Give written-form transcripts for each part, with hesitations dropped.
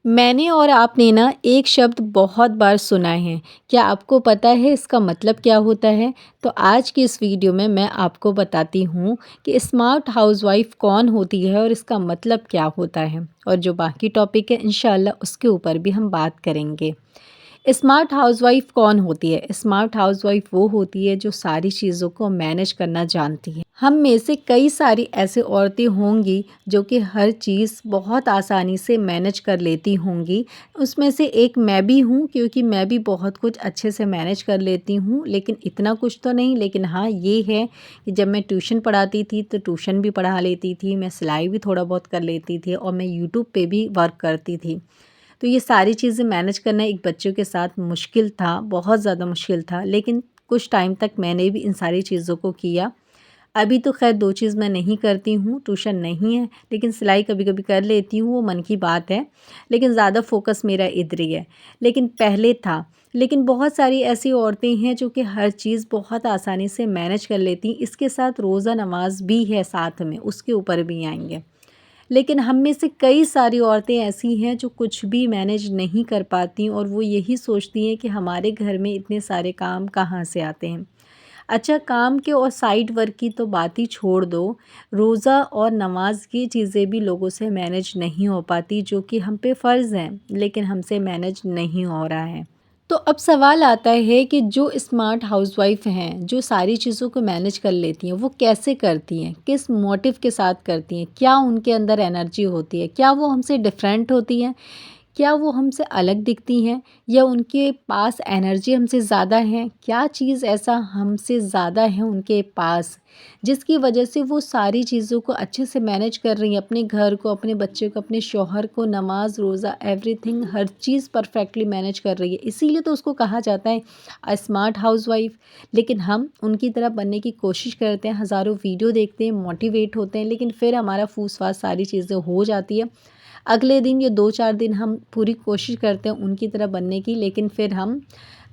मैंने और आपने ना एक शब्द बहुत बार सुना है। क्या आपको पता है इसका मतलब क्या होता है? तो आज की इस वीडियो में मैं आपको बताती हूँ कि स्मार्ट हाउसवाइफ़ कौन होती है और इसका मतलब क्या होता है। और जो बाकी टॉपिक है इंशाल्लाह उसके ऊपर भी हम बात करेंगे। स्मार्ट हाउसवाइफ़ कौन होती है? स्मार्ट हाउसवाइफ़ वो होती है जो सारी चीज़ों को मैनेज करना जानती है। हम में से कई सारी ऐसी औरतें होंगी जो कि हर चीज़ बहुत आसानी से मैनेज कर लेती होंगी। उसमें से एक मैं भी हूँ, क्योंकि मैं भी बहुत कुछ अच्छे से मैनेज कर लेती हूँ, लेकिन इतना कुछ तो नहीं। लेकिन हाँ, ये है कि जब मैं ट्यूशन पढ़ाती थी तो ट्यूशन भी पढ़ा लेती थी, मैं सिलाई भी थोड़ा बहुत कर लेती थी और मैं यूट्यूब पे भी वर्क करती थी। तो ये सारी चीज़ें मैनेज करना एक बच्चों के साथ मुश्किल था, बहुत ज़्यादा मुश्किल था, लेकिन कुछ टाइम तक मैंने भी इन सारी चीज़ों को किया। अभी तो ख़ैर 2 चीज़ मैं नहीं करती हूँ, ट्यूशन नहीं है, लेकिन सिलाई कभी-कभी कर लेती हूँ, वो मन की बात है। लेकिन ज़्यादा फ़ोकस मेरा इधर ही है, लेकिन पहले था। लेकिन बहुत सारी ऐसी औरतें हैं जो कि हर चीज़ बहुत आसानी से मैनेज कर लेती हैं, इसके साथ रोज़ा नमाज़ भी है साथ में, उसके ऊपर भी आएँगे। लेकिन हम में से कई सारी औरतें ऐसी हैं जो कुछ भी मैनेज नहीं कर पाती और वो यही सोचती हैं कि हमारे घर में इतने सारे काम कहाँ से आते हैं। अच्छा, काम के और साइड वर्क की तो बात ही छोड़ दो, रोज़ा और नमाज की चीज़ें भी लोगों से मैनेज नहीं हो पाती, जो कि हम पे फ़र्ज़ हैं, लेकिन हमसे मैनेज नहीं हो रहा है। तो अब सवाल आता है कि जो स्मार्ट हाउसवाइफ़ हैं, जो सारी चीज़ों को मैनेज कर लेती हैं, वो कैसे करती हैं? किस मोटिव के साथ करती हैं? क्या उनके अंदर एनर्जी होती है? क्या वो हमसे डिफरेंट होती हैं? क्या वो हमसे अलग दिखती हैं, या उनके पास एनर्जी हमसे ज़्यादा है? क्या चीज़ ऐसा हमसे ज़्यादा है उनके पास, जिसकी वजह से वो सारी चीज़ों को अच्छे से मैनेज कर रही हैं, अपने घर को, अपने बच्चे को, अपने शौहर को, नमाज रोज़ा एवरीथिंग हर चीज़ परफेक्टली मैनेज कर रही है। इसीलिए तो उसको कहा जाता है स्मार्ट हाउसवाइफ। लेकिन हम उनकी तरह बनने की कोशिश करते हैं, हज़ारों वीडियो देखते हैं, मोटिवेट होते हैं, लेकिन फिर हमारा फूस-फास सारी चीज़ें हो जाती है। अगले दिन या 2-4 दिन हम पूरी कोशिश करते हैं उनकी तरह बनने की, लेकिन फिर हम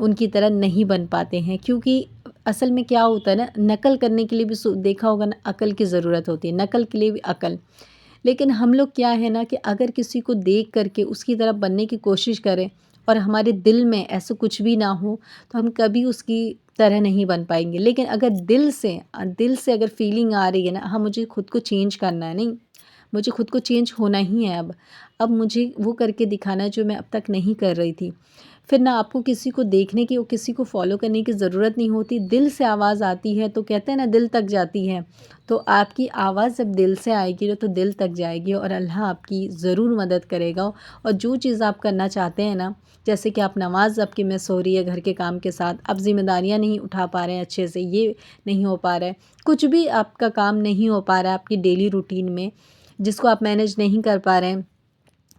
उनकी तरह नहीं बन पाते हैं, क्योंकि असल में क्या होता है ना, नकल करने के लिए भी देखा होगा ना, अकल की ज़रूरत होती है, नकल के लिए भी अकल। लेकिन हम लोग क्या है ना कि अगर किसी को देख करके उसकी तरह बनने की कोशिश करें और हमारे दिल में ऐसा कुछ भी ना हो, तो हम कभी उसकी तरह नहीं बन पाएंगे। लेकिन अगर दिल से अगर फीलिंग आ रही है ना, हाँ मुझे खुद को चेंज करना है, नहीं, मुझे खुद को चेंज होना ही है अब मुझे वो करके दिखाना है जो मैं अब तक नहीं कर रही थी। फिर ना आपको किसी को देखने की और किसी को फॉलो करने की ज़रूरत नहीं होती, दिल से आवाज़ आती है तो कहते हैं ना, दिल तक जाती है। तो आपकी आवाज़ जब दिल से आएगी ना, तो दिल तक जाएगी और अल्लाह आपकी ज़रूर मदद करेगा। और जो चीज़ आप करना चाहते हैं ना, जैसे कि आप नमाज़ आपकी मिस हो रही है घर के काम के साथ, आप ज़िम्मेदारियाँ नहीं उठा पा रहे हैं अच्छे से, ये नहीं हो पा रहा है, कुछ भी आपका काम नहीं हो पा रहा है आपकी डेली रूटीन में, जिसको आप मैनेज नहीं कर पा रहे हैं,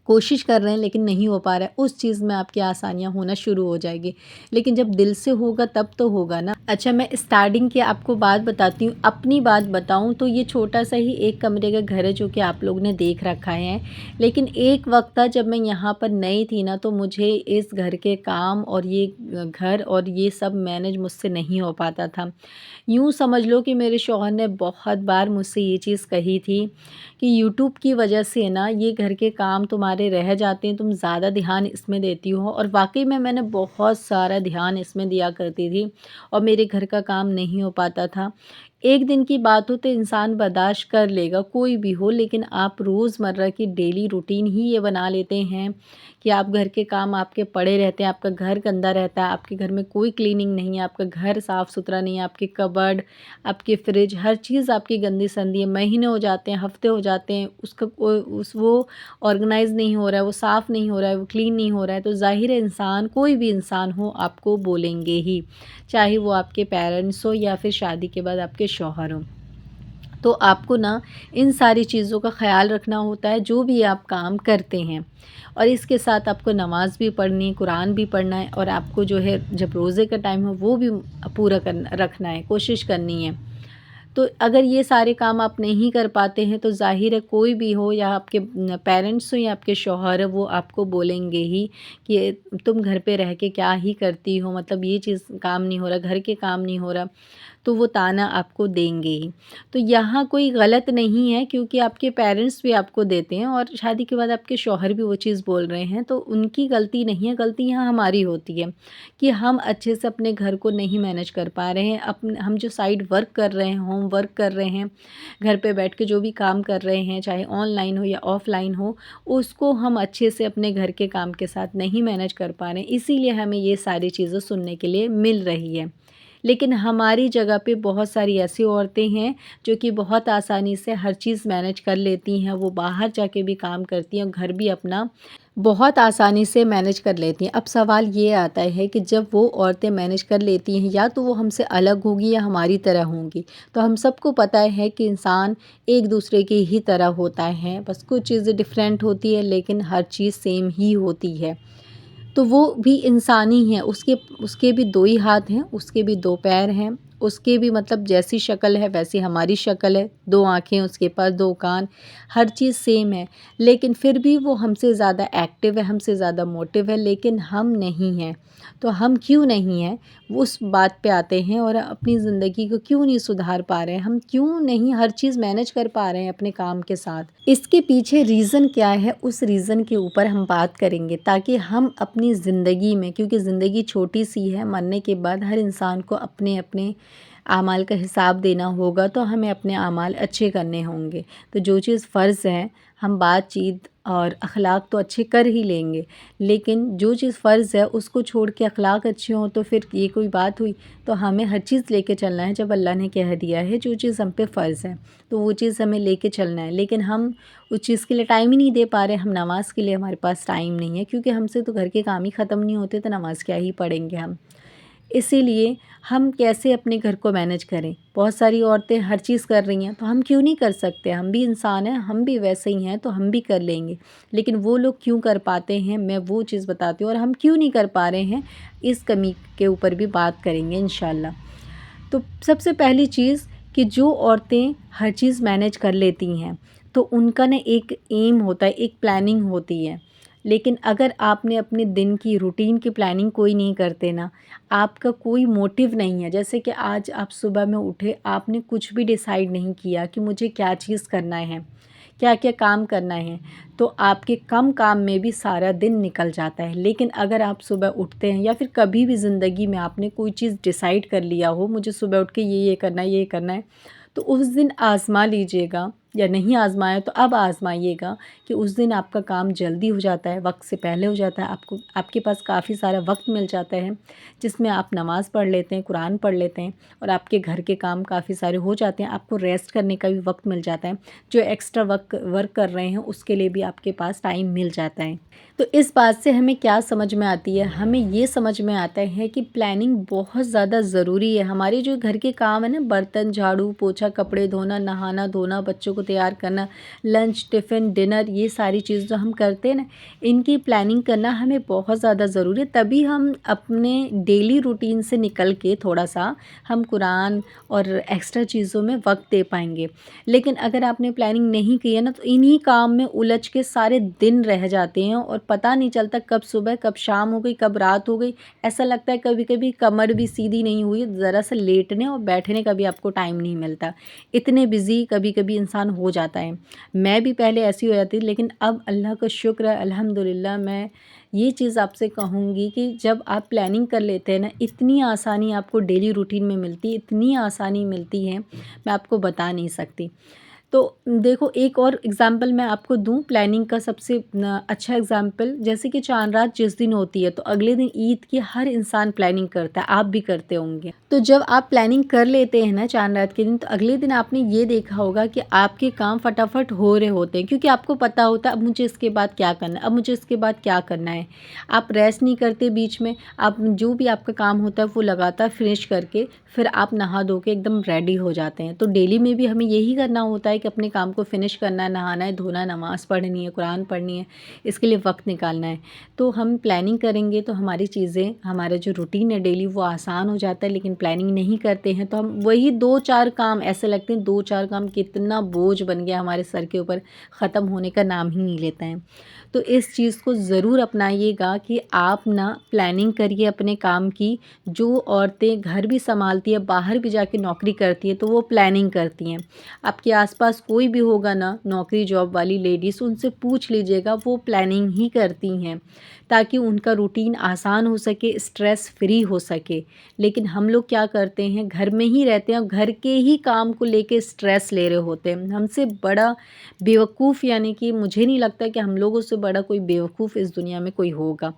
कोशिश कर रहे हैं लेकिन नहीं हो पा रहा है, उस चीज़ में आपकी आसानियाँ होना शुरू हो जाएगी। लेकिन जब दिल से होगा तब तो होगा ना। अच्छा, मैं स्टार्टिंग की आपको बात बताती हूँ, अपनी बात बताऊँ तो ये छोटा सा ही एक कमरे का घर है जो कि आप लोग ने देख रखा है। लेकिन एक वक्त था जब मैं यहाँ पर नई थी ना, तो मुझे इस घर के काम और ये घर और ये सब मैनेज मुझसे नहीं हो पाता था। यूँ समझ लो कि मेरे शौहर ने बहुत बार मुझसे ये चीज़ कही थी कि यूट्यूब की वजह से ना ये घर के काम तुम्हारे रह जाते हैं, तुम ज़्यादा ध्यान इसमें देती हो। और वाक़ई में मैंने बहुत सारा ध्यान इसमें दिया करती थी और मेरे घर का काम नहीं हो पाता था। एक दिन की बात हो तो इंसान बर्दाश्त कर लेगा, कोई भी हो, लेकिन आप रोज़मर्रा की डेली रूटीन ही ये बना लेते हैं कि आप घर के काम आपके पड़े रहते हैं, आपका घर गंदा रहता है, आपके घर में कोई क्लीनिंग नहीं है, आपका घर साफ़-सुथरा नहीं है, आपके कबर्ड, आपकी फ्रिज, हर चीज़ आपकी गंदी-संदी है। महीने हो जाते हैं, हफ़्ते हो जाते हैं, उसका कोई वो ऑर्गेनाइज़ नहीं हो रहा है, वो साफ़ नहीं हो रहा है, वो क्लीन नहीं हो रहा है, तो ज़ाहिर है इंसान, कोई भी इंसान हो, आपको बोलेंगे ही, चाहे वो आपके पेरेंट्स हो या फिर शादी के बाद आपके शौहर हों। तो आपको ना इन सारी चीज़ों का ख़्याल रखना होता है जो भी आप काम करते हैं, और इसके साथ आपको नमाज़ भी पढ़नी है, कुरान भी पढ़ना है, और आपको जो है जब रोज़े का टाइम हो वो भी पूरा करना रखना है, कोशिश करनी है। तो अगर ये सारे काम आप नहीं कर पाते हैं तो ज़ाहिर है कोई भी हो, या आपके पेरेंट्स हो या आपके शौहर हो, वो आपको बोलेंगे ही कि तुम घर पे रह के क्या ही करती हो, मतलब ये चीज़ काम नहीं हो रहा, घर के काम नहीं हो रहा। तो वो ताना आपको देंगे ही। तो यहाँ कोई गलत नहीं है, क्योंकि आपके पेरेंट्स भी आपको देते हैं और शादी के बाद आपके शौहर भी वो चीज़ बोल रहे हैं, तो उनकी गलती नहीं है, गलती यहाँ हमारी होती है कि हम अच्छे से अपने घर को नहीं मैनेज कर पा रहे हैं। हम जो साइड वर्क कर रहे हैं, होम वर्क कर रहे हैं, घर पे बैठ के जो भी काम कर रहे हैं, चाहे ऑनलाइन हो या ऑफ़लाइन हो, उसको हम अच्छे से अपने घर के काम के साथ नहीं मैनेज कर पा रहे हैं, इसीलिए हमें ये सारी चीज़ें सुनने के लिए मिल रही है। लेकिन हमारी जगह पे बहुत सारी ऐसी औरतें हैं जो कि बहुत आसानी से हर चीज़ मैनेज कर लेती हैं। वो बाहर जाके भी काम करती हैं और घर भी अपना बहुत आसानी से मैनेज कर लेती हैं। अब सवाल ये आता है कि जब वो औरतें मैनेज कर लेती हैं, या तो वो हमसे अलग होंगी या हमारी तरह होंगी। तो हम सबको पता है कि इंसान एक दूसरे की ही तरह होता है, बस कुछ चीज़ें डिफरेंट होती है, लेकिन हर चीज़ सेम ही होती है। तो वो भी इंसान ही है, उसके उसके भी 2 ही हाथ हैं, उसके भी 2 पैर हैं, उसके भी मतलब जैसी शक्ल है वैसी हमारी शक्ल है, 2 आँखें उसके पास, 2 कान, हर चीज़ सेम है। लेकिन फिर भी वो हमसे ज़्यादा एक्टिव है, हमसे ज़्यादा मोटिव है, लेकिन हम नहीं हैं। तो हम क्यों नहीं हैं, उस बात पे आते हैं और अपनी ज़िंदगी को क्यों नहीं सुधार पा रहे हैं, हम क्यों नहीं हर चीज़ मैनेज कर पा रहे हैं अपने काम के साथ। इसके पीछे रीज़न क्या है, उस रीज़न के ऊपर हम बात करेंगे, ताकि हम अपनी ज़िंदगी में, क्योंकि ज़िंदगी छोटी सी है, मरने के बाद हर इंसान को अपने अपने आमाल का हिसाब देना होगा, तो हमें अपने आमाल अच्छे करने होंगे। तो जो चीज़ फ़र्ज़ है, हम बातचीत और अखलाक तो अच्छे कर ही लेंगे, लेकिन जो चीज़ फ़र्ज़ है उसको छोड़ के अखलाक अच्छे हों, तो फिर ये कोई बात हुई। तो हमें हर चीज़ लेके चलना है। जब अल्लाह ने कह दिया है जो चीज़ हम पे फ़र्ज़ है, तो वो चीज़ हमें लेके चलना है। लेकिन हम उस चीज़ के लिए टाइम ही नहीं दे पा रहे, हम नमाज़ के लिए हमारे पास टाइम नहीं है, क्योंकि हमसे तो घर के काम ही ख़त्म नहीं होते, तो नमाज़ क्या ही पढ़ेंगे हम। इसीलिए हम कैसे अपने घर को मैनेज करें। बहुत सारी औरतें हर चीज़ कर रही हैं, तो हम क्यों नहीं कर सकते? हम भी इंसान हैं, हम भी वैसे ही हैं, तो हम भी कर लेंगे। लेकिन वो लोग क्यों कर पाते हैं, मैं वो चीज़ बताती हूँ, और हम क्यों नहीं कर पा रहे हैं, इस कमी के ऊपर भी बात करेंगे इंशाल्लाह। तो सबसे पहली चीज़ कि जो औरतें हर चीज़ मैनेज कर लेती हैं, तो उनका ना एक एम होता है, एक प्लानिंग होती है। लेकिन अगर आपने अपने दिन की रूटीन की प्लानिंग कोई नहीं करते ना, आपका कोई मोटिव नहीं है, जैसे कि आज आप सुबह में उठे, आपने कुछ भी डिसाइड नहीं किया कि मुझे क्या चीज़ करना है, क्या-क्या काम करना है, तो आपके कम काम में भी सारा दिन निकल जाता है। लेकिन अगर आप सुबह उठते हैं, या फिर कभी भी ज़िंदगी में आपने कोई चीज़ डिसाइड कर लिया हो, मुझे सुबह उठ के ये करना है, ये करना है, तो उस दिन आज़मा लीजिएगा, या नहीं आज़माया तो अब आज़माइएगा कि उस दिन आपका काम जल्दी हो जाता है, वक्त से पहले हो जाता है, आपको आपके पास काफ़ी सारा वक्त मिल जाता है, जिसमें आप नमाज़ पढ़ लेते हैं, कुरान पढ़ लेते हैं, और आपके घर के काम काफ़ी सारे हो जाते हैं। आपको रेस्ट करने का भी वक्त मिल जाता है, जो एक्स्ट्रा वर्क कर रहे हैं उसके लिए भी आपके पास टाइम मिल जाता है। तो इस बात से हमें क्या समझ में आती है, हमें ये समझ में आता है कि प्लानिंग बहुत ज़्यादा ज़रूरी है। हमारे जो घर के काम है ना, बर्तन, झाड़ू, पोछा, कपड़े धोना, नहाना धोना, बच्चों को तैयार करना, लंच, टिफ़िन, डिनर, ये सारी चीज़ जो हम करते हैं ना, इनकी प्लानिंग करना हमें बहुत ज़्यादा ज़रूरी है। तभी हम अपने डेली रूटीन से निकल के थोड़ा-सा हम कुरान और एक्स्ट्रा चीज़ों में वक़्त दे पाएँगे। लेकिन अगर आपने प्लानिंग नहीं की है ना, तो इन्हीं काम में उलझ के सारे दिन रह जाते हैं, और पता नहीं चलता कब सुबह, कब शाम हो गई, कब रात हो गई। ऐसा लगता है कभी-कभी कमर भी सीधी नहीं हुई, ज़रा-सा लेटने और बैठने का भी आपको टाइम नहीं मिलता। इतने बिज़ी कभी-कभी इंसान हो जाता है। मैं भी पहले ऐसी हो जाती थी, लेकिन अब अल्लाह का शुक्र है, अल्हम्दुलिल्लाह, मैं ये चीज़ आपसे कहूँगी कि जब आप प्लानिंग कर लेते हैं ना, इतनी आसानी आपको डेली रूटीन में मिलती है, इतनी आसानी मिलती है, मैं आपको बता नहीं सकती। तो देखो, एक और एग्ज़ाम्पल मैं आपको दूँ प्लानिंग का, सबसे अच्छा एग्ज़ाम्पल, जैसे कि चाँद रात जिस दिन होती है, तो अगले दिन ईद की हर इंसान प्लानिंग करता है, आप भी करते होंगे। तो जब आप प्लानिंग कर लेते हैं ना चाँद रात के दिन, तो अगले दिन आपने ये देखा होगा कि आपके काम फटाफट हो रहे होते हैं, क्योंकि आपको पता होता है अब मुझे इसके बाद क्या करना है, अब मुझे इसके बाद क्या करना है। आप रेस्ट नहीं करते बीच में, आप जो भी आपका काम होता है वो लगातार फिनिश करके फिर आप नहा धो के एकदम रेडी हो जाते हैं। तो डेली में भी हमें यही करना होता है कि अपने काम को फ़िनिश करना है, नहाना है, धोना है, नमाज़ पढ़नी है, कुरान पढ़नी है, इसके लिए वक्त निकालना है। तो हम प्लानिंग करेंगे तो हमारी चीज़ें, हमारा जो रूटीन है डेली वो आसान हो जाता है। लेकिन प्लानिंग नहीं करते हैं तो हम वही 2-4 काम ऐसे लगते हैं, 2-4 काम कितना बोझ बन गया हमारे सर के ऊपर, ख़त्म होने का नाम ही नहीं लेता है। तो इस चीज़ को ज़रूर अपनाइएगा कि आप ना प्लानिंग करिए अपने काम की। जो औरतें घर भी संभालती है, बाहर भी जाके नौकरी करती है, तो वो प्लानिंग करती हैं। आपके आसपास कोई भी होगा ना नौकरी जॉब वाली लेडीज़, उनसे पूछ लीजिएगा, वो प्लानिंग ही करती हैं ताकि उनका रूटीन आसान हो सके, स्ट्रेस फ्री हो सके। लेकिन हम लोग क्या करते हैं, घर में ही रहते हैं और घर के ही काम को लेके स्ट्रेस ले रहे होते हैं। हमसे बड़ा बेवकूफ़, यानी कि मुझे नहीं लगता कि हम लोगों से बड़ा कोई बेवकूफ़ इस दुनिया में कोई होगा।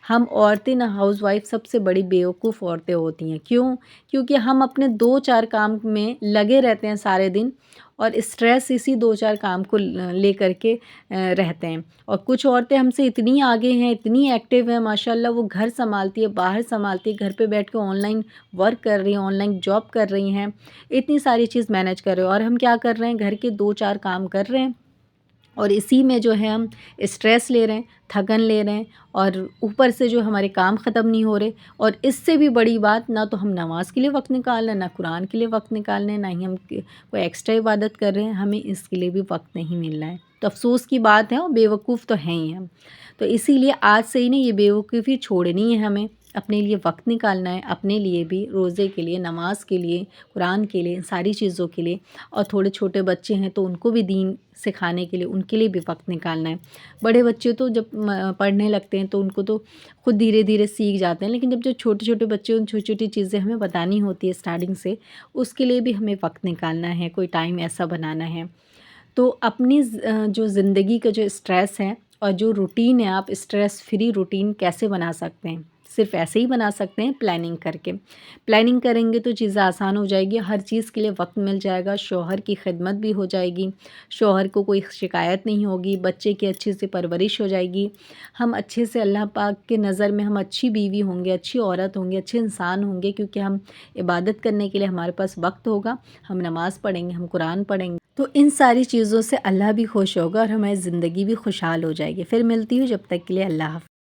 हम औरतें ना, हाउसवाइफ़ सबसे बड़ी बेवकूफ़ औरतें होती हैं। क्यों? क्योंकि हम अपने 2-4 काम में लगे रहते हैं सारे दिन और स्ट्रेस इसी 2-4 काम को लेकर के रहते हैं। और कुछ औरतें हमसे इतनी आगे हैं, इतनी एक्टिव हैं माशाल्लाह, वो घर सँभालती है, बाहर सँभालती है, घर पे बैठ के ऑनलाइन वर्क कर रही हैं, ऑनलाइन जॉब कर रही हैं, इतनी सारी चीज़ मैनेज कर रहे हैं। और हम क्या कर रहे हैं, घर के 2-4 काम कर रहे हैं और इसी में जो है हम स्ट्रेस ले रहे हैं, थकन ले रहे हैं और ऊपर से जो हमारे काम ख़त्म नहीं हो रहे। और इससे भी बड़ी बात, ना तो हम नमाज़ के लिए वक़्त निकाल रहे हैं, ना कुरान के लिए वक़्त निकाल रहे हैं, ना ही हम कोई एक्स्ट्रा इबादत कर रहे हैं, हमें इसके लिए भी वक़्त नहीं मिल रहा है। तो अफ़सोस की बात है और बेवकूफ़ तो हैं ही हम। तो इसीलिए आज से ही ना ये बेवकूफ़ी छोड़नी है हमें, अपने लिए वक़्त निकालना है, अपने लिए भी, रोज़े के लिए, नमाज़ के लिए, कुरान के लिए, इन सारी चीज़ों के लिए। और थोड़े छोटे बच्चे हैं तो उनको भी दीन सिखाने के लिए, उनके लिए भी वक़्त निकालना है। बड़े बच्चे तो जब पढ़ने लगते हैं तो उनको तो खुद धीरे-धीरे सीख जाते हैं, लेकिन जब जो छोटे-छोटे बच्चे, उन छोटी-छोटी चीज़ें हमें बतानी होती है स्टार्टिंग से, उसके लिए भी हमें वक़्त निकालना है, कोई टाइम ऐसा बनाना है। तो अपनी जो ज़िंदगी का जो स्ट्रेस है और जो रूटीन है, आप स्ट्रेस फ्री रूटीन कैसे बना सकते हैं? सिर्फ़ ऐसे ही बना सकते हैं, प्लानिंग करके। प्लानिंग करेंगे तो चीज़ें आसान हो जाएगी, हर चीज़ के लिए वक़्त मिल जाएगा, शौहर की खिदमत भी हो जाएगी, शौहर को कोई शिकायत नहीं होगी, बच्चे की अच्छे से परवरिश हो जाएगी। हम अच्छे से, अल्लाह पाक के नज़र में हम अच्छी बीवी होंगे, अच्छी औरत होंगे, अच्छे इंसान होंगे, क्योंकि हम इबादत करने के लिए हमारे पास वक़्त होगा, हम नमाज़ पढ़ेंगे, हम कुरान पढ़ेंगे। तो इन सारी चीज़ों से अल्लाह भी खुश होगा और हमारी ज़िंदगी भी खुशहाल हो जाएगी। फिर मिलती हूँ, जब तक के लिए अल्लाह हाफ़िज़।